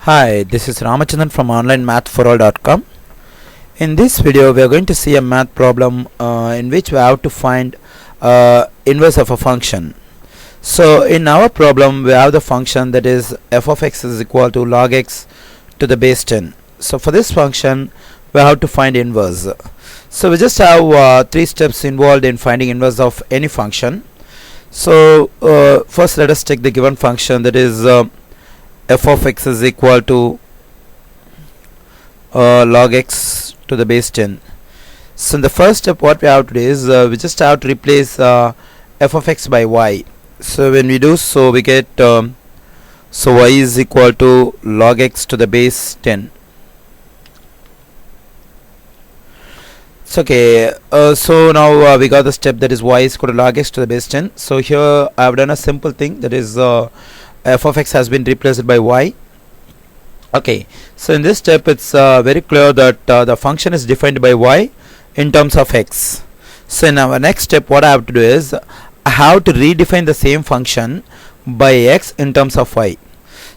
Hi, this is Ramachandran from onlinemathforall.com. In this video, we are going to see a math problem in which we have to find inverse of a function. So, in our problem, we have the function that is f of x is equal to log x to the base 10. So, for this function, we have to find inverse. So, we just have three steps involved in finding inverse of any function. So, first let us take the given function, that is f of x is equal to log x to the base 10. So in the first step, what we have to do is we just have to replace f of x by y. So when we do so, we get so y is equal to log x to the base 10. So okay, so now we got the step, that is y is equal to log x to the base 10. So here I have done a simple thing, that is f of x has been replaced by y. Okay, so in this step it's very clear that the function is defined by y in terms of x. So in our next step, what I have to do is I have to redefine the same function by x in terms of y.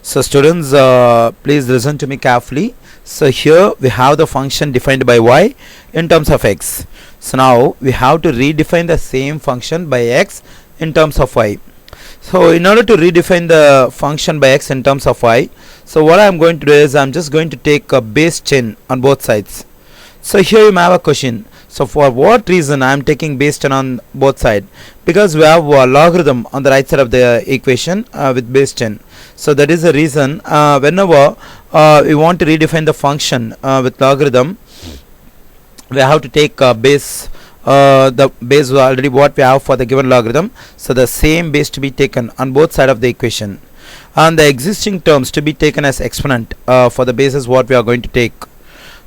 So students, please listen to me carefully. So here we have the function defined by y in terms of x. So now we have to redefine the same function by x in terms of y. So in order to redefine the function by x in terms of y, so what I am going to do is I am just going to take a base 10 on both sides. So here you may have a question, so for what reason I am taking base 10 on both sides? Because we have a logarithm on the right side of the equation with base 10. So that is the reason whenever we want to redefine the function with logarithm, we have to take base the base already what we have for the given logarithm, so the same base to be taken on both sides of the equation, and the existing terms to be taken as exponent for the bases what we are going to take.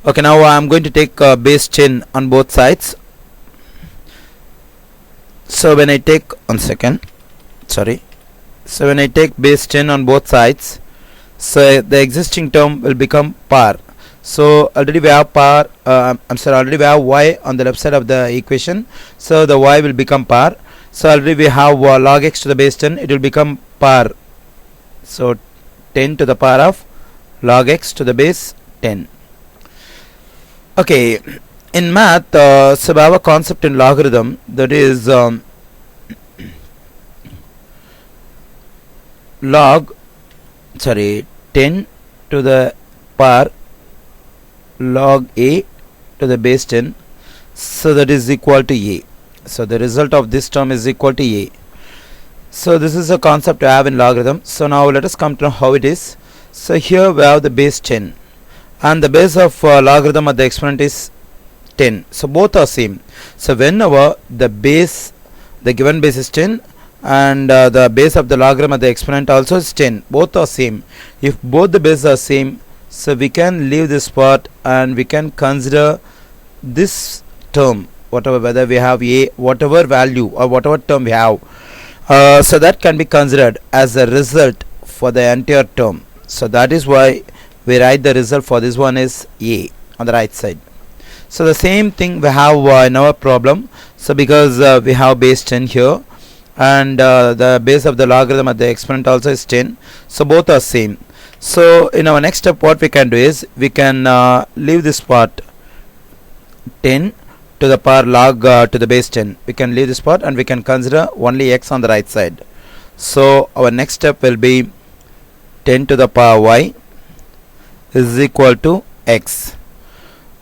Okay, now I am going to take base 10 on both sides. So when I take so when I take base 10 on both sides, so the existing term will become par. So already we have already we have y on the left side of the equation, so the y will become par. So already we have log x to the base 10, it will become par. So 10 to the power of log x to the base 10. Okay, in math, so we have a concept in logarithm, that is 10 to the power log a to the base 10, so that is equal to a. So the result of this term is equal to a. So this is a concept we have in logarithm. So now let us come to know how it is. So here we have the base 10 and the base of logarithm at the exponent is 10. So both are same. So whenever the given base is 10 and the base of the logarithm at the exponent also is 10, both are same. If both the bases are same, so we can leave this part and we can consider this term, whether we have a whatever value or whatever term we have, so that can be considered as a result for the entire term. So that is why we write the result for this one is a on the right side. So the same thing we have in our problem. So because we have base 10 here and the base of the logarithm at the exponent also is 10, so both are same. So in our next step, what we can do is we can leave this part 10 to the power log to the base 10. We can leave this part and we can consider only x on the right side. So our next step will be 10 to the power y is equal to x.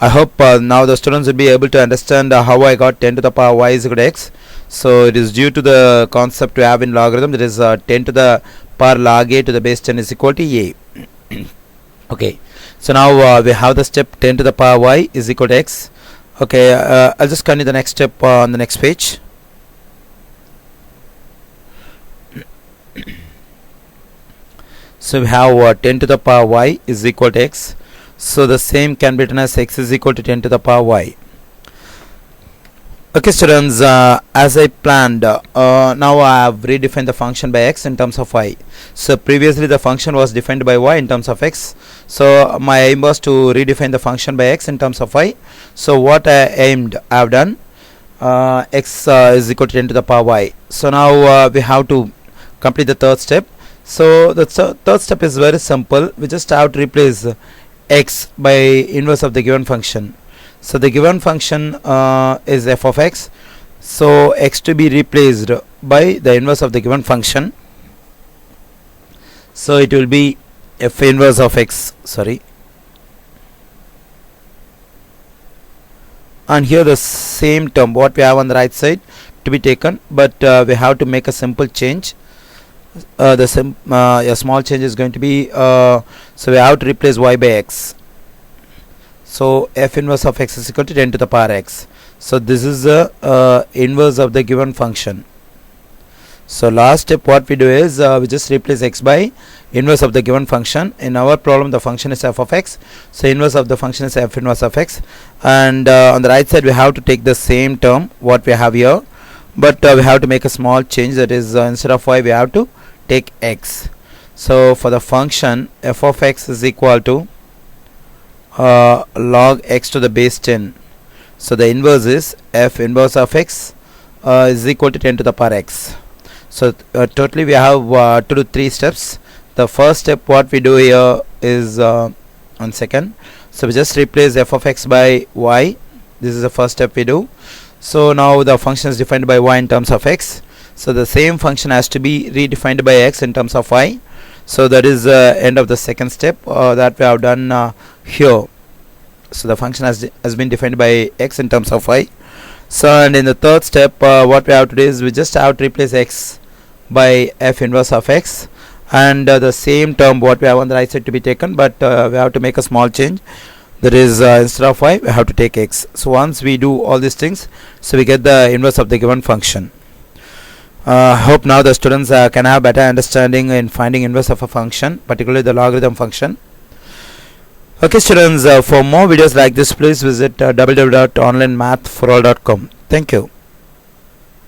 I hope now the students will be able to understand how I got 10 to the power y is equal to x. So it is due to the concept we have in logarithm, that is 10 to the power log a to the base 10 is equal to a. Okay, so now we have the step 10 to the power y is equal to x. Okay, I'll just continue the next step on the next page. So we have 10 to the power y is equal to x. So the same can be written as x is equal to 10 to the power y. Okay students, as I planned, now I have redefined the function by x in terms of y. So previously the function was defined by y in terms of x. So my aim was to redefine the function by x in terms of y. So what I have done, x is equal to 10 to the power y. So now we have to complete the third step. So the third step is very simple. We just have to replace x by inverse of the given function. So the given function is f of x, so x to be replaced by the inverse of the given function, so it will be f inverse of x, sorry, and here the same term what we have on the right side to be taken, but we have to make a simple change. A small change is going to be so we have to replace y by x, so f inverse of x is equal to 10 to the power x. So this is the inverse of the given function. So last step what we do is we just replace x by inverse of the given function. In our problem the function is f of x, so inverse of the function is f inverse of x, and on the right side we have to take the same term what we have here, but we have to make a small change, that is instead of y we have to take x. So for the function f of x is equal to log x to the base 10. So the inverse is f inverse of x is equal to 10 to the power x. So totally we have to do 3 steps. The first step what we do here is on second, so we just replace f of x by y. This is the first step we do. So now the function is defined by y in terms of x, so the same function has to be redefined by x in terms of y. So that is end of the second step that we have done here. So the function has been defined by x in terms of y. So and in the third step what we have to do is we just have to replace x by f inverse of x, and the same term what we have on the right side to be taken, but we have to make a small change, that is instead of y we have to take x. So once we do all these things, so we get the inverse of the given function. Hope now the students can have better understanding in finding inverse of a function, particularly the logarithm function. Okay students, for more videos like this please visit www.onlinemathforall.com. Thank you.